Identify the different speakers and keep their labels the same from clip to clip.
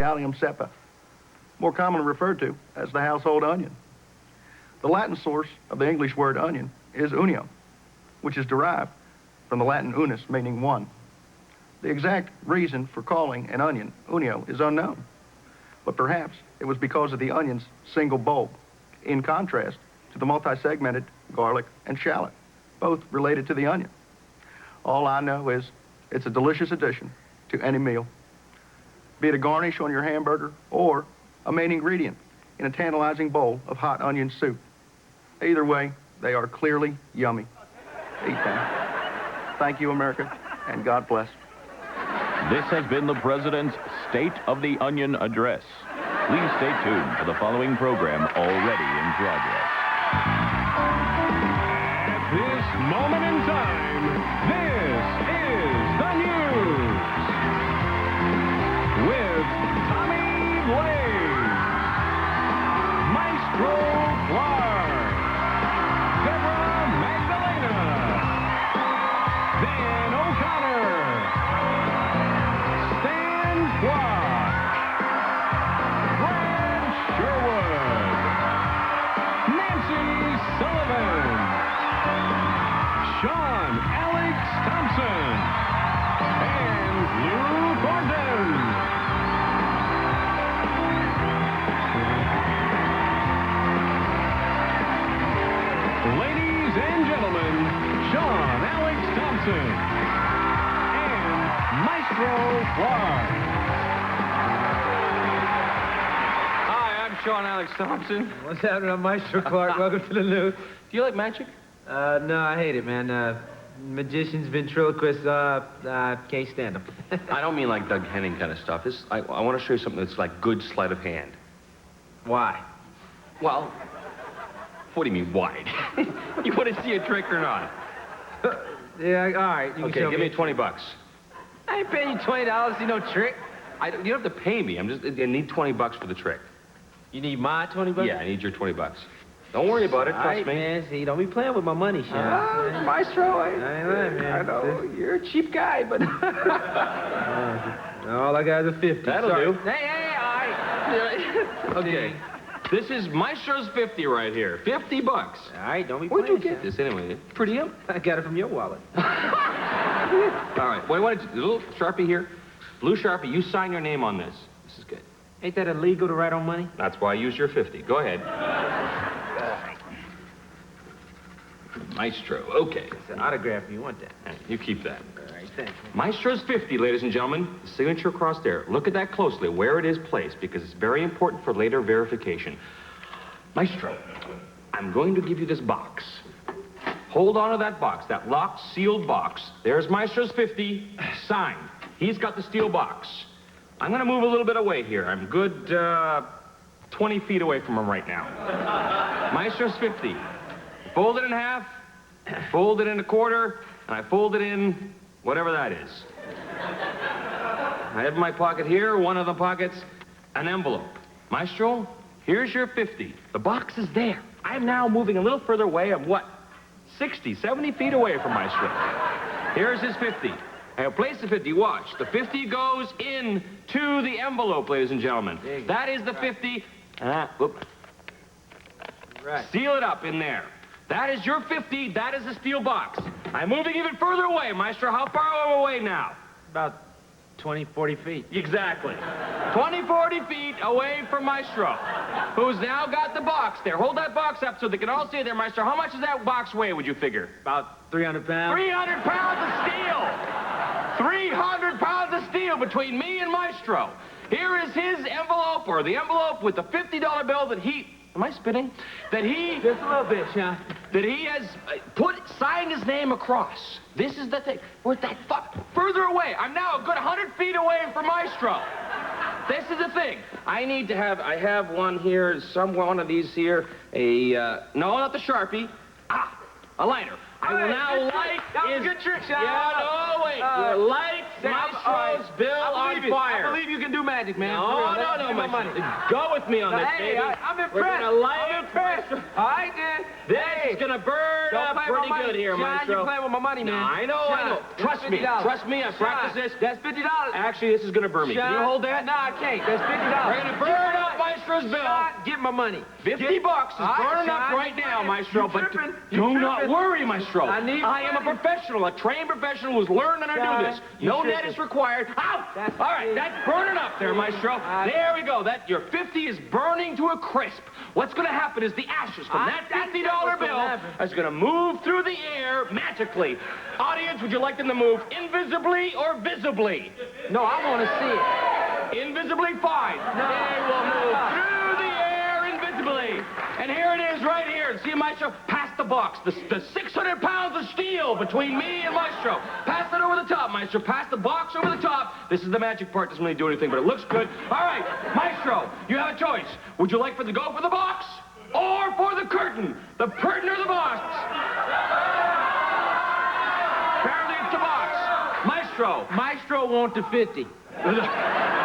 Speaker 1: allium cepa, more commonly referred to as the household onion. The Latin source of the English word onion is unio, which is derived from the Latin unus, meaning one. The exact reason for calling an onion unio is unknown, but perhaps it was because of the onion's single bulb, in contrast to the multi-segmented garlic and shallot, both related to the onion. All I know is it's a delicious addition to any meal, be it a garnish on your hamburger or a main ingredient in a tantalizing bowl of hot onion soup. Either way, they are clearly yummy. Eat them. Thank you, America, and God bless.
Speaker 2: This has been the President's State of the Onion Address. Please stay tuned for the following program already in progress.
Speaker 3: At this moment in time, this is the news with Tommy Blaze, Maestro Clark, Deborah Magdalena, Dan O'Connor, Stan Quah, Brad Sherwood, Nancy Sullivan, Sean Alex Thompson, and Lou Thornton. Ladies and gentlemen, Sean Alex Thompson and Maestro Clark.
Speaker 4: Hi, I'm Sean Alex Thompson.
Speaker 5: What's happening? I'm Maestro Clark. Welcome to the news.
Speaker 4: Do you like magic?
Speaker 5: No, I hate it, man. Magicians, ventriloquists, I can't stand them.
Speaker 4: I don't mean like Doug Henning kind of stuff. I want to show you something that's like good sleight of hand.
Speaker 5: Why?
Speaker 4: Well, what do you mean, why? You want to see a trick or not?
Speaker 5: Yeah, all right. You can
Speaker 4: Okay,
Speaker 5: show
Speaker 4: give me $20.
Speaker 5: I ain't paying you $20 to see no trick.
Speaker 4: You don't have to pay me. I need $20 for the trick.
Speaker 5: You need my $20?
Speaker 4: Yeah, I need your $20. Don't worry about it,
Speaker 5: All
Speaker 4: trust
Speaker 5: right,
Speaker 4: me.
Speaker 5: man. See, don't be playing with my money, Sean.
Speaker 4: Maestro,
Speaker 5: I ain't lying, man.
Speaker 4: I know, you're a cheap guy, but...
Speaker 5: All I got is a 50.
Speaker 4: That'll
Speaker 5: Sorry.
Speaker 4: do.
Speaker 5: Hey, all right.
Speaker 4: Okay. This is Maestro's 50 right here. $50.
Speaker 5: All right, don't be
Speaker 4: Where'd
Speaker 5: playing,
Speaker 4: you get
Speaker 5: Sean.
Speaker 4: this anyway? Pretty up?
Speaker 5: I got it from your wallet.
Speaker 4: All right. Wait, what? A little Sharpie here. Blue Sharpie, you sign your name on this. This is good.
Speaker 5: Ain't that illegal to write on money?
Speaker 4: That's why I used your 50. Go ahead. Maestro, okay.
Speaker 5: It's an autograph if you want that.
Speaker 4: You keep that.
Speaker 5: All right, thanks.
Speaker 4: Maestro's 50, ladies and gentlemen. The signature across there. Look at that closely, where it is placed, because it's very important for later verification. Maestro, I'm going to give you this box. Hold on to that box, that locked, sealed box. There's Maestro's 50, signed. He's got the steel box. I'm going to move a little bit away here. I'm good 20 feet away from him right now. Maestro's 50. Fold it in half, fold it in a quarter, and I fold it in whatever that is. I have in my pocket here, one of the pockets, an envelope. Maestro, here's your 50. The box is there. I'm now moving a little further away. I'm what? 60, 70 feet away from Maestro. Here's his 50. I have placed the 50. Watch. The 50 goes into the envelope, ladies and gentlemen. That is the 50. Whoop.
Speaker 5: Right.
Speaker 4: Seal it up in there. That is your 50. That is the steel box. I'm moving even further away, Maestro. How far away now?
Speaker 5: About 20, 40 feet.
Speaker 4: Exactly. 20, 40 feet away from Maestro, who's now got the box there. Hold that box up so they can all see it there, Maestro. How much does that box weigh, would you figure?
Speaker 5: About 300 pounds.
Speaker 4: 300 pounds of steel. 300 pounds of steel between me and Maestro. Here is his envelope, or the envelope with the $50 bill that he... Am I spitting? That he...
Speaker 5: Just a little bit, Sean.
Speaker 4: That he has signed his name across. This is the thing. We're that further away. I'm now a good 100 feet away from Maestro. This is the thing. I have one here, one of these here, no, not the Sharpie. A lighter. I will now light
Speaker 5: That was a good trick, Sean.
Speaker 4: Yeah, no, wait. Light Maestro's bill on fire.
Speaker 5: I believe you can do magic, man.
Speaker 4: No,
Speaker 5: my money.
Speaker 4: Go with me on this,
Speaker 5: Hey,
Speaker 4: baby.
Speaker 5: I'm impressed.
Speaker 4: We're gonna light
Speaker 5: I'm
Speaker 4: it,
Speaker 5: impressed.
Speaker 4: Maestro.
Speaker 5: All right, then.
Speaker 4: This is gonna burn
Speaker 5: Don't
Speaker 4: up
Speaker 5: play
Speaker 4: pretty
Speaker 5: with my money.
Speaker 4: good here,
Speaker 5: Sean,
Speaker 4: Maestro.
Speaker 5: you're playing with my money, man.
Speaker 4: No, I know.
Speaker 5: Sean,
Speaker 4: Trust me.
Speaker 5: $50.
Speaker 4: Trust me. I practiced this.
Speaker 5: That's $50.
Speaker 4: Actually, this is gonna burn me. Can you hold that?
Speaker 5: No, I can't. That's $50.
Speaker 4: We're gonna burn up Maestro's bill.
Speaker 5: Sean, get my money.
Speaker 4: $50 is
Speaker 5: All right,
Speaker 4: burning up
Speaker 5: Sean,
Speaker 4: right
Speaker 5: you
Speaker 4: now,
Speaker 5: tripping.
Speaker 4: Maestro.
Speaker 5: You
Speaker 4: But
Speaker 5: tripping.
Speaker 4: do
Speaker 5: You
Speaker 4: not
Speaker 5: tripping.
Speaker 4: worry, Maestro.
Speaker 5: I need
Speaker 4: I am a
Speaker 5: money.
Speaker 4: professional, a trained professional who's learned how to
Speaker 5: Sean,
Speaker 4: do this.
Speaker 5: you
Speaker 4: No net
Speaker 5: tripping.
Speaker 4: is required. Ow!
Speaker 5: That's
Speaker 4: All right,
Speaker 5: it.
Speaker 4: that's burning up there, Maestro. There we go. That your 50 is burning to a crisp. What's going to happen is the ashes from that $50 bill is going to move through the air magically. Audience, would you like them to move invisibly or visibly?
Speaker 5: No, I want to see it.
Speaker 4: Invisibly, fine.
Speaker 5: No.
Speaker 4: They will move through the air invisibly. And here it is right here. See, Maestro, pass the box. The 600 pounds of steel between me and Maestro. Pass it over the top, Maestro. Pass the box over the top. This is the magic part. Doesn't really do anything, but it looks good. All right, Maestro, you have a choice. Would you like to go for the box or for the curtain? The curtain or the box? Apparently it's the box. Maestro.
Speaker 5: Maestro want the 50.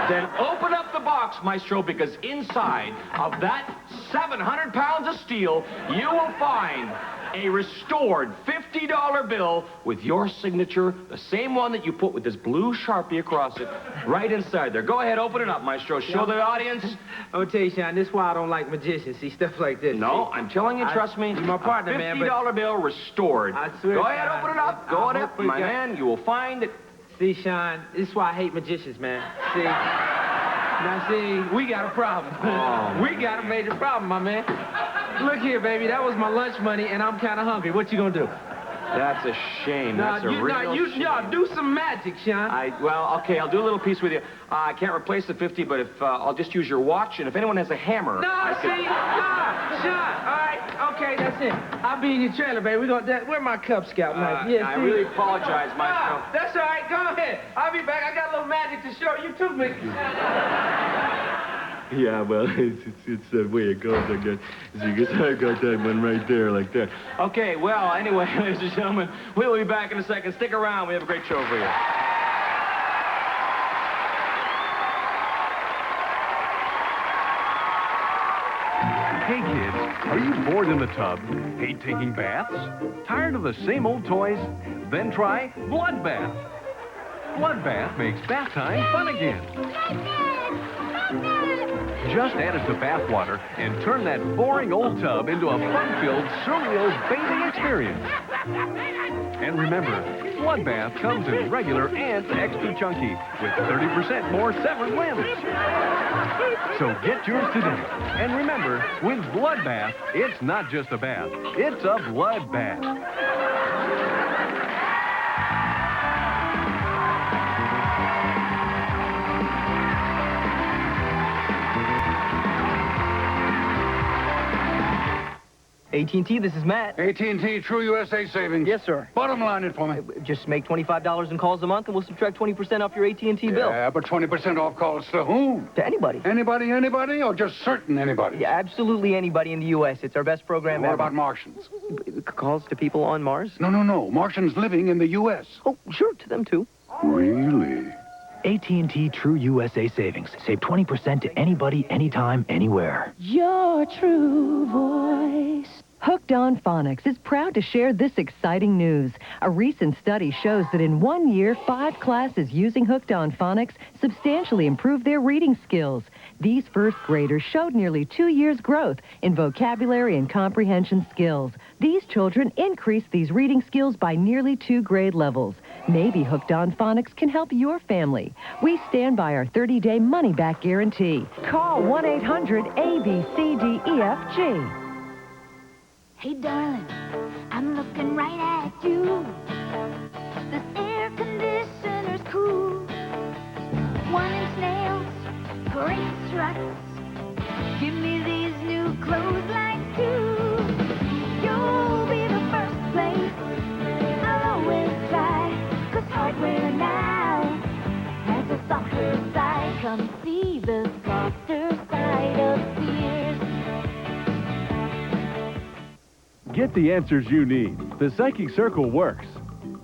Speaker 4: Then open up the box, Maestro, because inside of that 700 pounds of steel, you will find a restored $50 bill with your signature, the same one that you put with this blue Sharpie across it, right inside there. Go ahead, open it up, Maestro. Show the audience.
Speaker 5: I'm gonna tell you, Sean, this is why I don't like magicians. See, stuff like this.
Speaker 4: No,
Speaker 5: See?
Speaker 4: I'm telling you, trust me.
Speaker 5: You're my partner, man, but-
Speaker 4: $50 bill restored.
Speaker 5: I swear
Speaker 4: Go
Speaker 5: to
Speaker 4: ahead,
Speaker 5: God,
Speaker 4: open it up.
Speaker 5: I
Speaker 4: Go
Speaker 5: hope
Speaker 4: ahead,
Speaker 5: we
Speaker 4: my
Speaker 5: got-
Speaker 4: man. You will find that.
Speaker 5: See, Sean, this is why I hate magicians, man. See? Now, see, we got a problem.
Speaker 4: Oh.
Speaker 5: We got a major problem, my man. Look here, baby, that was my lunch money, and I'm kind of hungry. What you gonna do?
Speaker 4: That's a shame. That's a real shame.
Speaker 5: do some magic, Sean.
Speaker 4: Well, okay, I'll do a little piece with you. I can't replace the 50, but if I'll just use your watch, and if anyone has a hammer,
Speaker 5: No,
Speaker 4: I could...
Speaker 5: see, Sean, all right, okay, that's it. I'll be in your trailer, baby. Where my Cub Scout knife?
Speaker 4: I really apologize, Maestro.
Speaker 5: That's all right, go ahead. I'll be back. I got a little magic to show you, too, Mickey.
Speaker 6: Yeah, well, it's that way it goes, I guess. See, because I got that one right there, like that.
Speaker 4: Okay, well, anyway, ladies and gentlemen, we'll be back in a second. Stick around. We have a great show for you.
Speaker 3: Hey kids, are you bored in the tub? Hate taking baths? Tired of the same old toys? Then try Blood Bath. Blood Bath makes bath time fun again. Just add it to bath water and turn that boring old tub into a fun-filled, surreal bathing experience. And remember, Blood Bath comes in regular and extra chunky with 30% more severed limbs. So get yours today. And remember, with Blood Bath, it's not just a bath, it's a blood bath.
Speaker 7: AT&T, this is Matt.
Speaker 8: AT&T True USA Savings.
Speaker 7: Yes, sir.
Speaker 8: Bottom line it for me.
Speaker 7: Just make $25 in calls a month, and we'll subtract 20% off your AT&T bill.
Speaker 8: Yeah, but 20% off calls to whom?
Speaker 7: To anybody.
Speaker 8: Anybody, or just certain anybody?
Speaker 7: Yeah, absolutely anybody in the U.S. It's our best program
Speaker 8: What
Speaker 7: ever.
Speaker 8: about Martians?
Speaker 7: Calls to people on Mars?
Speaker 8: No. Martians living in the U.S.
Speaker 7: Oh, sure, to them, too.
Speaker 8: Really?
Speaker 9: AT&T True USA Savings. Save 20% to anybody, anytime, anywhere.
Speaker 10: Your true voice. Hooked on Phonics is proud to share this exciting news. A recent study shows that in 1 year, 5 classes using Hooked on Phonics substantially improved their reading skills. These first graders showed nearly 2 years' growth in vocabulary and comprehension skills. These children increased these reading skills by nearly 2 grade levels. Maybe Hooked on Phonics can help your family. We stand by our 30-day money-back guarantee. Call 1-800-ABCDEFG.
Speaker 11: Hey, darling, I'm looking right at you. This air conditioner's cool. 1-inch nails, great struts. Give me these new clotheslines, too. You'll be the first place I'll always try. 'Cause hardware now has a softer side. Come see the softer side of Sears.
Speaker 3: Get the answers you need. The Psychic Circle works.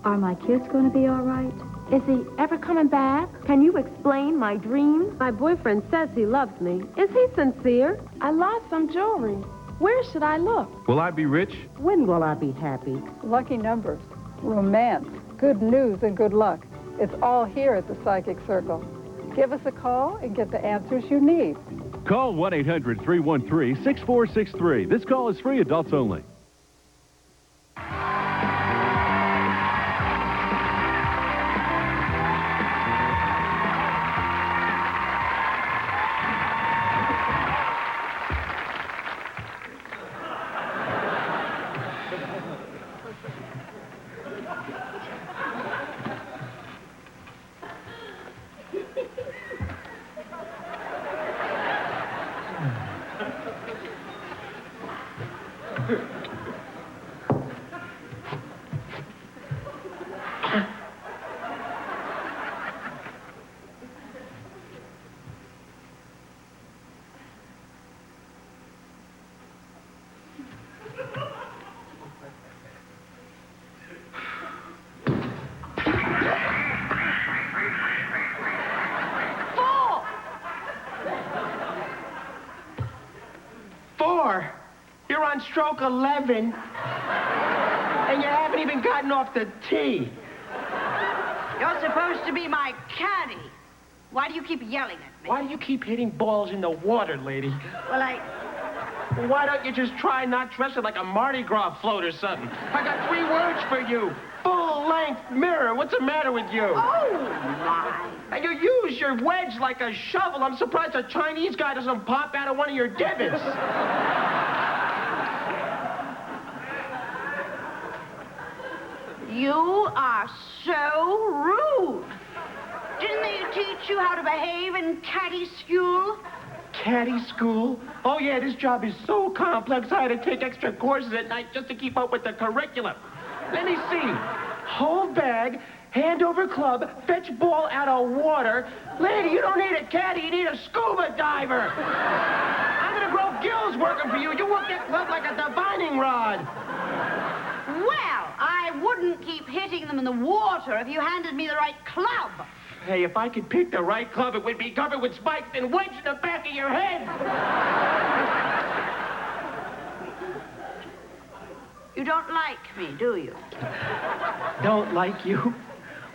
Speaker 12: Are my kids going to be all right? Is he ever coming back? Can you explain my dreams? My boyfriend says he loves me. Is he sincere? I lost some jewelry. Where should I look?
Speaker 3: Will I be rich?
Speaker 12: When will I be happy?
Speaker 13: Lucky numbers, romance, good news, and good luck. It's all here at the Psychic Circle. Give us a call and get the answers you need.
Speaker 3: Call 1-800-313-6463. This call is free, adults only.
Speaker 14: You're on stroke 11, and you haven't even gotten off the tee.
Speaker 15: You're supposed to be my caddy. Why do you keep yelling at me?
Speaker 14: Why do you keep hitting balls in the water, lady?
Speaker 15: Well,
Speaker 14: Why don't you just try not dressing like a Mardi Gras float or something? I got 3 words for you. Full-length mirror. What's the matter with you?
Speaker 15: Oh, my.
Speaker 14: And you use your wedge like a shovel. I'm surprised a Chinese guy doesn't pop out of one of your divots.
Speaker 15: You are so rude. Didn't they teach you how to behave in caddy school?
Speaker 14: Caddy school? Oh, yeah, this job is so complex, I had to take extra courses at night just to keep up with the curriculum. Let me see. Hold bag, hand over club, fetch ball out of water. Lady, you don't need a caddy, you need a scuba diver. I'm gonna grow gills working for you. You work that club like a divining rod.
Speaker 15: Well, I wouldn't keep hitting them in the water if you handed me the right club.
Speaker 14: Hey, if I could pick the right club, it would be covered with spikes and wedged in the back of your head.
Speaker 15: You don't like me, do you?
Speaker 14: Don't like you?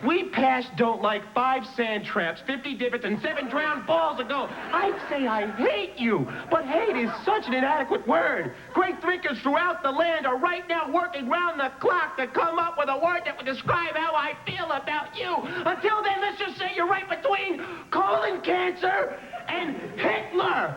Speaker 14: We passed don't like 5 sand traps, 50 divots, and 7 drowned balls ago. I'd say I hate you, but hate is such an inadequate word. Great thinkers throughout the land are right now working round the clock to come up with a word that would describe how I feel about you. Until then, let's just say you're right between colon cancer and Hitler.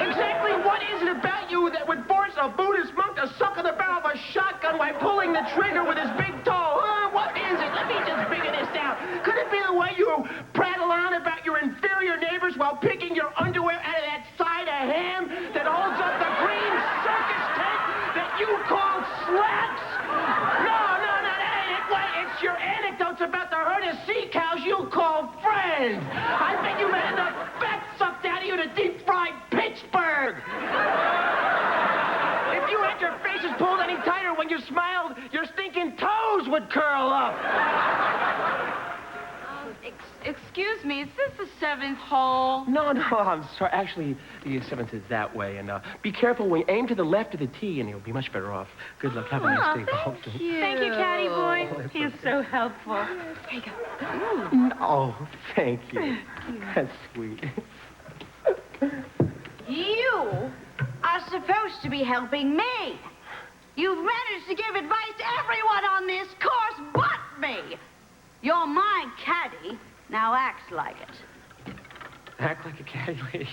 Speaker 14: Exactly what is it about you that would force a Buddhist monk to suck on the barrel of a shotgun while pulling the trigger with his big toe? What is it? Let me just figure this out. Could it be the way you prattle on about your inferior neighbors while picking your underwear out of that side of ham that holds up the green circus tent that you call slacks? No, that ain't it. Wait, it's your anecdotes about the herd of sea cows you call friends. I bet you had the fat sucked out of you to deep-fried Pittsburgh. If you had your faces pulled any tighter when you smiled, your stinking toes would curl up.
Speaker 16: Excuse me, is this the 7th hole?
Speaker 14: No, I'm sorry. Actually, the 7th is that way. And be careful when you aim to the left of the tee, and you'll be much better off. Good luck. Have a nice day.
Speaker 16: Thank you. Thank you, Caddy Boy. He is so helpful. Here you go.
Speaker 14: Oh, thank you. That's sweet.
Speaker 15: You are supposed to be helping me. You've managed to give advice to everyone on this course but me. You're my caddy. Now act like it.
Speaker 14: Act like a caddy lady.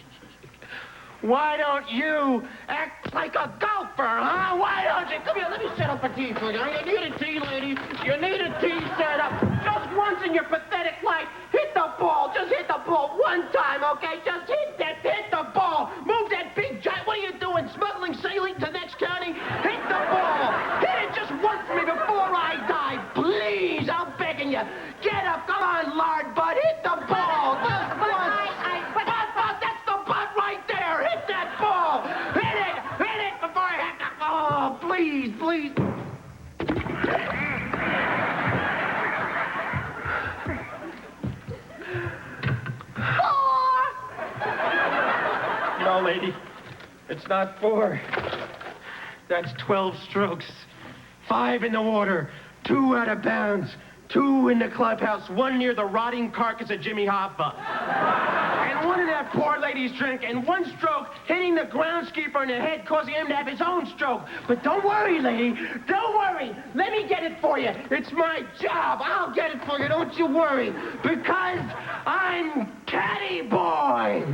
Speaker 14: Why don't you act like a golfer, huh? Why don't you? Come here, let me set up a tee for you. You need a tee, lady. You need a tee set up. Just once in your pathetic life, hit the ball. Just hit the ball one time, okay? Just hit the ball. Move that big giant. What are you doing? Smuggling saline to next county? Hit the ball. Hit it just once for me before I die. Please, I'm begging you. Get up. Come on, lard bud. Hit the ball. Just once. That's the butt right there. Hit that ball. Hit it before I have to. Oh, please. No, lady. It's not 4. That's 12 strokes. 5 in the water, 2 out of bounds, 2 in the clubhouse, 1 near the rotting carcass of Jimmy Hoffa. And 1 in that poor lady's drink, and 1 stroke hitting the groundskeeper in the head, causing him to have his own stroke. But don't worry, lady. Don't worry. Let me get it for you. It's my job. I'll get it for you. Don't you worry. Because I'm Caddy Boy.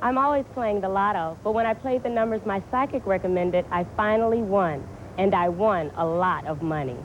Speaker 12: I'm always playing the lotto, but when I played the numbers my psychic recommended, I finally won. And I won a lot of money.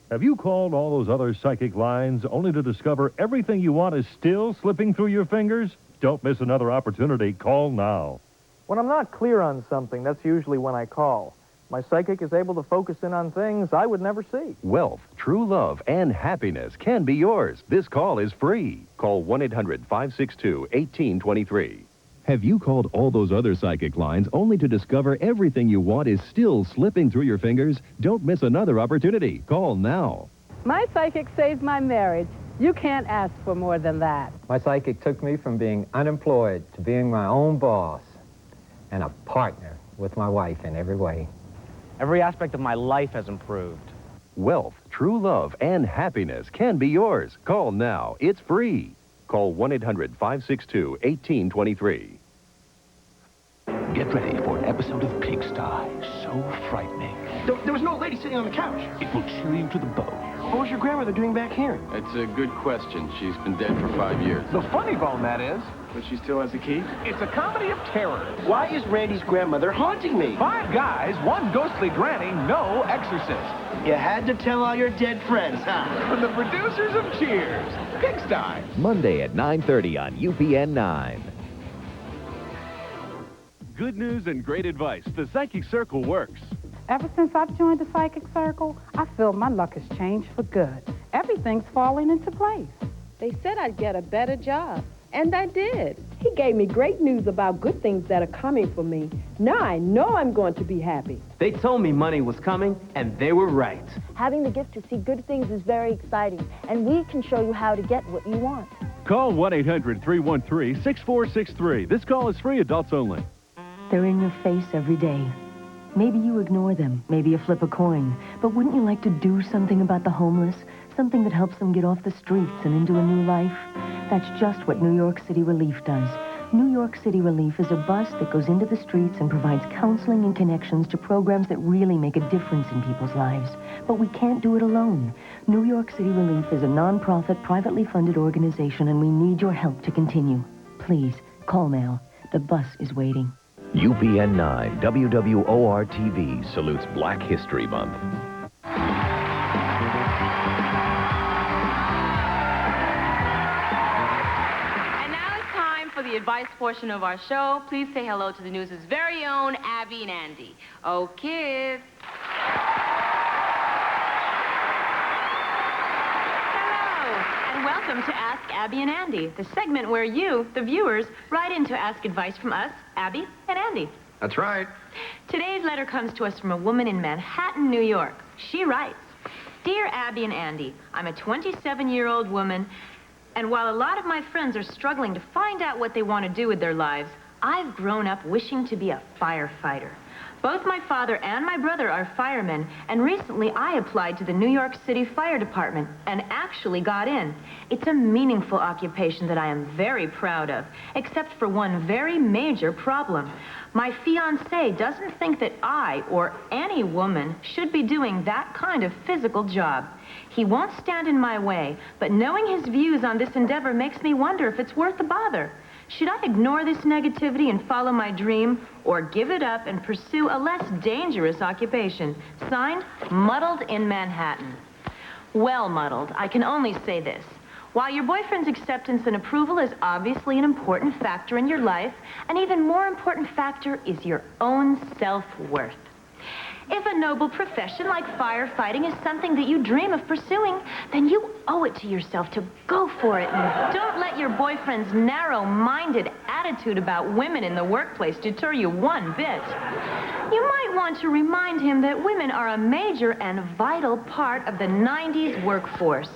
Speaker 17: Have you called all those other psychic lines only to discover everything you want is still slipping through your fingers? Don't miss another opportunity. Call now.
Speaker 18: When I'm not clear on something, that's usually when I call. My psychic is able to focus in on things I would never see.
Speaker 19: Wealth, true love, and happiness can be yours. This call is free. Call 1-800-562-1823. Have you called all those other psychic lines only to discover everything you want is still slipping through your fingers? Don't miss another opportunity. Call now.
Speaker 13: My psychic saved my marriage. You can't ask for more than that.
Speaker 20: My psychic took me from being unemployed to being my own boss and a partner with my wife in every way.
Speaker 7: Every aspect of my life has improved.
Speaker 19: Wealth, true love, and happiness can be yours. Call now. It's free. Call 1-800-562-1823.
Speaker 9: Get ready for an episode of Pigsty. So frightening.
Speaker 14: There was no lady sitting on the couch.
Speaker 9: It will chill you to the bone.
Speaker 14: What was your grandmother doing back here?
Speaker 6: That's a good question. She's been dead for 5 years.
Speaker 18: The funny bone, that is.
Speaker 6: But she still has the key?
Speaker 18: It's a comedy of terror.
Speaker 14: Why is Randy's grandmother haunting me?
Speaker 18: 5 guys, 1 ghostly granny, no exorcist.
Speaker 14: You had to tell all your dead friends, huh?
Speaker 18: From the producers of Cheers, Pigsty.
Speaker 21: Monday at 9:30 on UPN-9.
Speaker 17: Good news and great advice. The Psychic Circle works.
Speaker 13: Ever since I've joined the Psychic Circle, I feel my luck has changed for good. Everything's falling into place.
Speaker 12: They said I'd get a better job, and I did. He gave me great news about good things that are coming for me. Now I know I'm going to be happy.
Speaker 5: They told me money was coming, and they were right.
Speaker 22: Having the gift to see good things is very exciting, and we can show you how to get what you want.
Speaker 17: Call 1-800-313-6463. This call is free, adults only.
Speaker 10: They're in your face every day. Maybe you ignore them, maybe you flip a coin, but wouldn't you like to do something about the homeless? Something that helps them get off the streets and into a new life? That's just what New York City Relief does. New York City Relief is a bus that goes into the streets and provides counseling and connections to programs that really make a difference in people's lives. But we can't do it alone. New York City Relief is a non-profit, privately funded organization, and we need your help to continue. Please, call now. The bus is waiting.
Speaker 21: UPN-9 WWOR-TV salutes Black History Month.
Speaker 23: And now it's time for the advice portion of our show. Please say hello to the News's very own Abby and Andy. Oh, kids. And welcome to Ask Abby and Andy, the segment where you, the viewers, write in to ask advice from us, Abby and Andy.
Speaker 4: That's right.
Speaker 23: Today's letter comes to us from a woman in Manhattan, New York. She writes, Dear Abby and Andy, I'm a 27-year-old woman, and while a lot of my friends are struggling to find out what they want to do with their lives, I've grown up wishing to be a firefighter. Both my father and my brother are firemen, and recently I applied to the New York City Fire Department and actually got in. It's a meaningful occupation that I am very proud of, except for one very major problem. My fiancé doesn't think that I, or any woman, should be doing that kind of physical job. He won't stand in my way, but knowing his views on this endeavor makes me wonder if it's worth the bother. Should I ignore this negativity and follow my dream, or give it up and pursue a less dangerous occupation? Signed, Muddled in Manhattan. Well, Muddled, I can only say this. While your boyfriend's acceptance and approval is obviously an important factor in your life, an even more important factor is your own self-worth. If a noble profession like firefighting is something that you dream of pursuing, then you owe it to yourself to go for it. And don't let your boyfriend's narrow-minded attitude about women in the workplace deter you one bit. You might want to remind him that women are a major and vital part of the 90s workforce.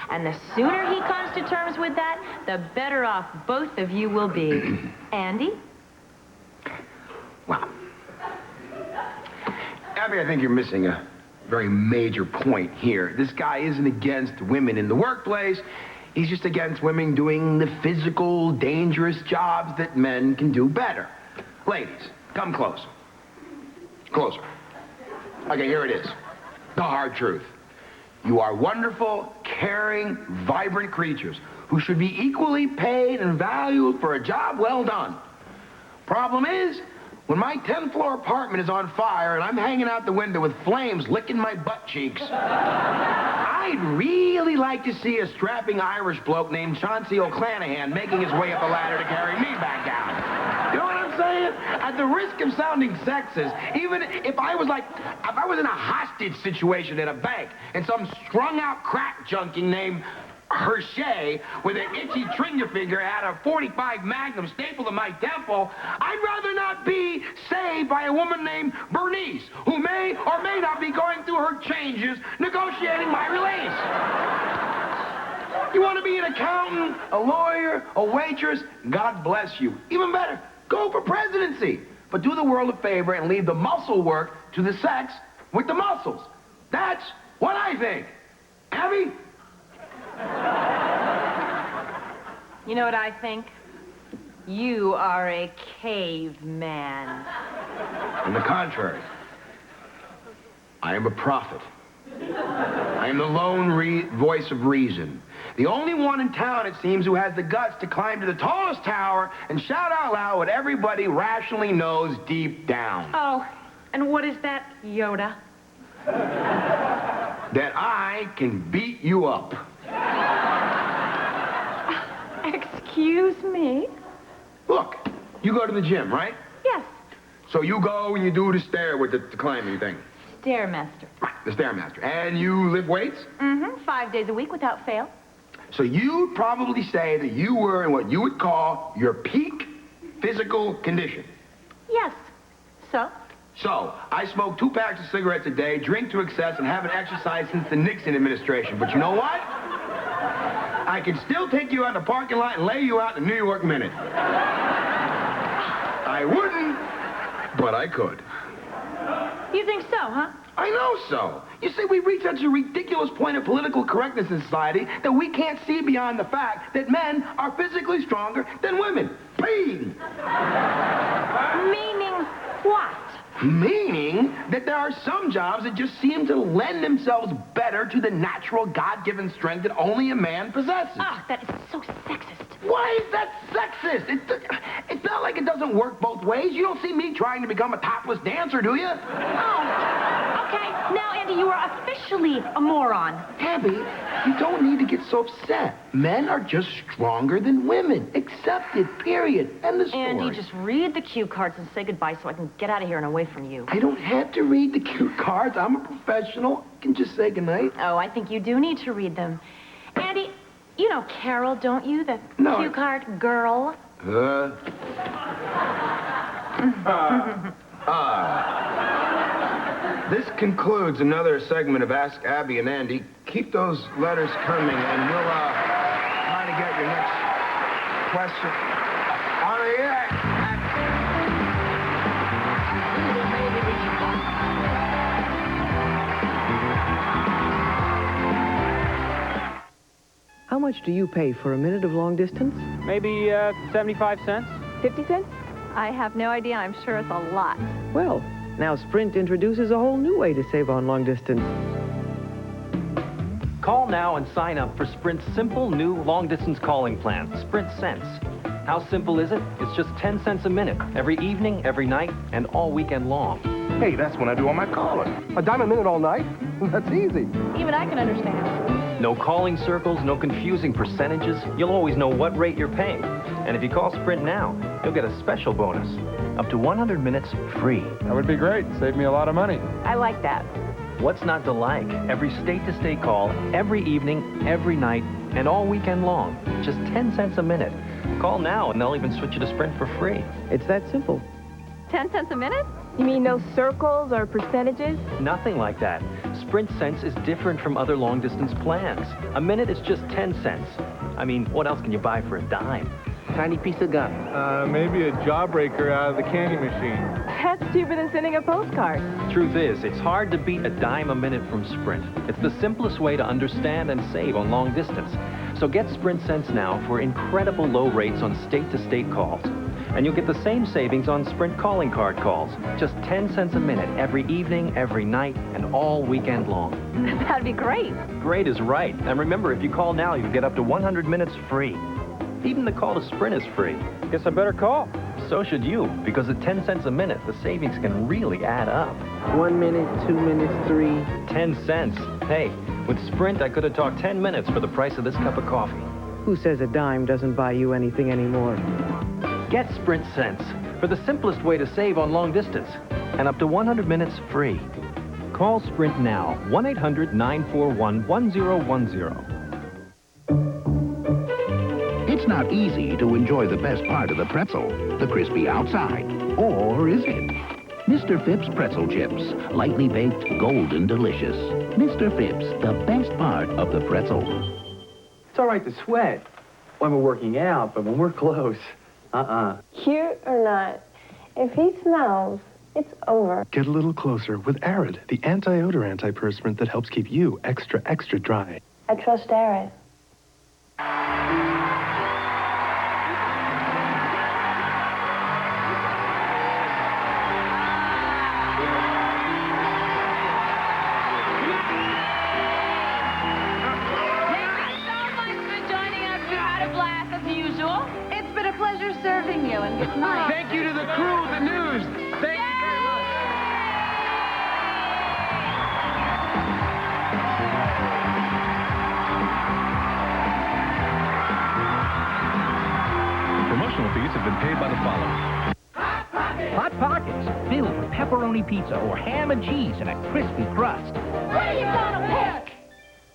Speaker 23: And the sooner he comes to terms with that, the better off both of you will be. Andy?
Speaker 1: Wow. Abby, I think you're missing a very major point here. This guy isn't against women in the workplace. He's just against women doing the physical, dangerous jobs that men can do better. Ladies, come closer. Closer. Okay, here it is. The hard truth. You are wonderful, caring, vibrant creatures who should be equally paid and valued for a job well done. Problem is, when my 10th floor apartment is on fire and I'm hanging out the window with flames licking my butt cheeks, I'd really like to see a strapping Irish bloke named Chauncey O'Clanahan making his way up the ladder to carry me back down. You know what I'm saying? At the risk of sounding sexist, even if I was in a hostage situation at a bank and some strung-out crack junkie named Hershey with an itchy trigger finger had a .45 Magnum stapled to my temple, I'd rather not be saved by a woman named Bernice, who may or may not be going through her changes negotiating my release. You want to be an accountant, a lawyer, a waitress? God bless you. Even better, go for presidency. But do the world a favor and leave the muscle work to the sex with the muscles. That's what I think. Abby?
Speaker 23: You know what I think? You are a caveman.
Speaker 1: On the contrary, I am a prophet. I am the lone voice of reason. The only one in town, it seems, who has the guts to climb to the tallest tower and shout out loud what everybody rationally knows deep down.
Speaker 23: Oh, and what is that, Yoda?
Speaker 1: That I can beat you up.
Speaker 23: Excuse me?
Speaker 1: Look, you go to the gym, right?
Speaker 23: Yes.
Speaker 1: So you go and you do the stair with the climbing thing.
Speaker 23: Stairmaster.
Speaker 1: Right, the Stairmaster. And you lift weights?
Speaker 23: Mm-hmm. 5 days a week without fail.
Speaker 1: So you'd probably say that you were in what you would call your peak physical condition.
Speaker 23: Yes. So?
Speaker 1: So, I smoke 2 packs of cigarettes a day, drink to excess, and haven't exercised since the Nixon administration. But you know what? I can still take you out in the parking lot and lay you out in the New York Minute. I wouldn't, but I could.
Speaker 23: You think so, huh?
Speaker 1: I know so. You see, we've reached such a ridiculous point of political correctness in society that we can't see beyond the fact that men are physically stronger than women. Bing!
Speaker 23: Meaning what?
Speaker 1: Meaning that there are some jobs that just seem to lend themselves better to the natural God-given strength that only a man possesses.
Speaker 23: Ah, that is so sexist.
Speaker 1: Why is that sexist? It's not like it doesn't work both ways. You don't see me trying to become a topless dancer, do you?
Speaker 23: Oh, okay. Now, Andy, you are officially a moron.
Speaker 1: Abby, you don't need to get so upset. Men are just stronger than women. Accepted, period. End of story.
Speaker 23: Andy, just read the cue cards and say goodbye so I can get out of here and away from you.
Speaker 1: I don't have to read the cue cards. I'm a professional. I can just say goodnight.
Speaker 23: Oh, I think you do need to read them. Andy, you know Carol, don't you? The cue card girl.
Speaker 1: This concludes another segment of Ask Abby and Andy. Keep those letters coming, and we'll try to get your next question on the air.
Speaker 2: How much do you pay for a minute of long distance?
Speaker 5: Maybe 75 cents.
Speaker 8: 50 cents? I have no idea. I'm sure it's a lot.
Speaker 2: Well, now Sprint introduces a whole new way to save on long distance.
Speaker 24: Call now and sign up for Sprint's simple new long-distance calling plan, Sprint Sense. How simple is it? It's just 10 cents a minute, every evening, every night, and all weekend long.
Speaker 25: Hey, that's when I do all my calling. A dime a minute all night? That's easy.
Speaker 8: Even I can understand.
Speaker 24: No calling circles, no confusing percentages. You'll always know what rate you're paying. And if you call Sprint now, you'll get a special bonus. Up to 100 minutes free.
Speaker 3: That would be great. Save me a lot of money.
Speaker 22: I like that.
Speaker 24: What's not to like? Every state-to-state call, every evening, every night, and all weekend long. Just 10 cents a minute. Call now and they'll even switch you to Sprint for free.
Speaker 2: It's that simple.
Speaker 8: 10 cents a minute?
Speaker 22: You mean no circles or percentages?
Speaker 24: Nothing like that. Sprint Cents is different from other long-distance plans. A minute is just 10 cents. I mean, what else can you buy for a dime?
Speaker 5: Tiny piece of gum.
Speaker 3: Maybe a jawbreaker out of the candy machine.
Speaker 22: That's cheaper than sending a postcard.
Speaker 24: Truth is, it's hard to beat a dime a minute from Sprint. It's the simplest way to understand and save on long distance. So get Sprint Cents now for incredible low rates on state-to-state calls. And you'll get the same savings on Sprint calling card calls. Just 10 cents a minute every evening, every night, and all weekend long.
Speaker 8: That'd be great.
Speaker 24: Great is right. And remember, if you call now, you'll get up to 100 minutes free. Even the call to Sprint is free.
Speaker 18: Guess I better call.
Speaker 24: So should you, because at 10 cents a minute, the savings can really add up.
Speaker 2: 1 minute, 2 minutes, 3.
Speaker 24: 10 cents. Hey, with Sprint, I could have talked 10 minutes for the price of this cup of coffee.
Speaker 2: Who says a dime doesn't buy you anything anymore?
Speaker 24: Get Sprint Cents for the simplest way to save on long distance and up to 100 minutes free. Call Sprint now, 1-800-941-1010.
Speaker 11: It's not easy to enjoy the best part of the pretzel, the crispy outside. Or is it? Mr. Phipps pretzel chips, lightly baked, golden delicious. Mr. Phipps, the best part of the pretzel.
Speaker 15: It's all right to sweat when we're working out, but when we're close,
Speaker 12: Cute or not, if he smells, it's over.
Speaker 16: Get a little closer with Arid, the anti-odor antiperspirant that helps keep you extra, extra dry.
Speaker 12: I trust Arid.
Speaker 14: Thank you to the crew of the Newz. Thank you very much.
Speaker 25: Promotional fees have been paid by the following.
Speaker 9: Hot Pockets, filled with pepperoni pizza or ham and cheese and a crispy crust.
Speaker 22: What are you gonna pick?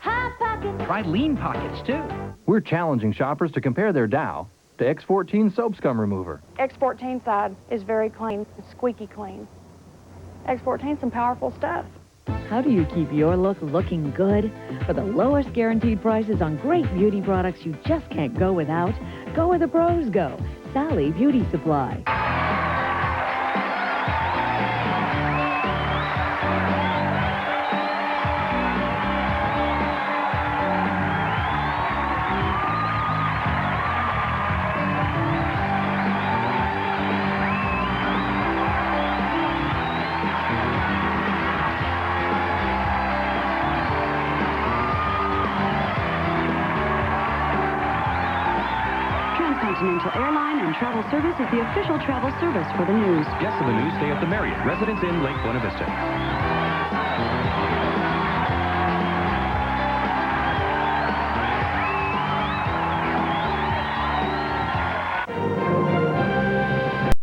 Speaker 22: Hot Pockets.
Speaker 9: Try Lean Pockets, too.
Speaker 18: We're challenging shoppers to compare their Dow to X14 soap scum remover.
Speaker 12: X14 side is very clean, it's squeaky clean. X14 some powerful stuff.
Speaker 10: How do you keep your look looking good? For the lowest guaranteed prices on great beauty products you just can't go without, go where the pros go. Sally Beauty Supply.
Speaker 26: Transcontinental Airline and Travel Service is the official travel service for the Newz.
Speaker 25: Guests of the Newz stay at the Marriott Residence Inn, Lake Buena Vista.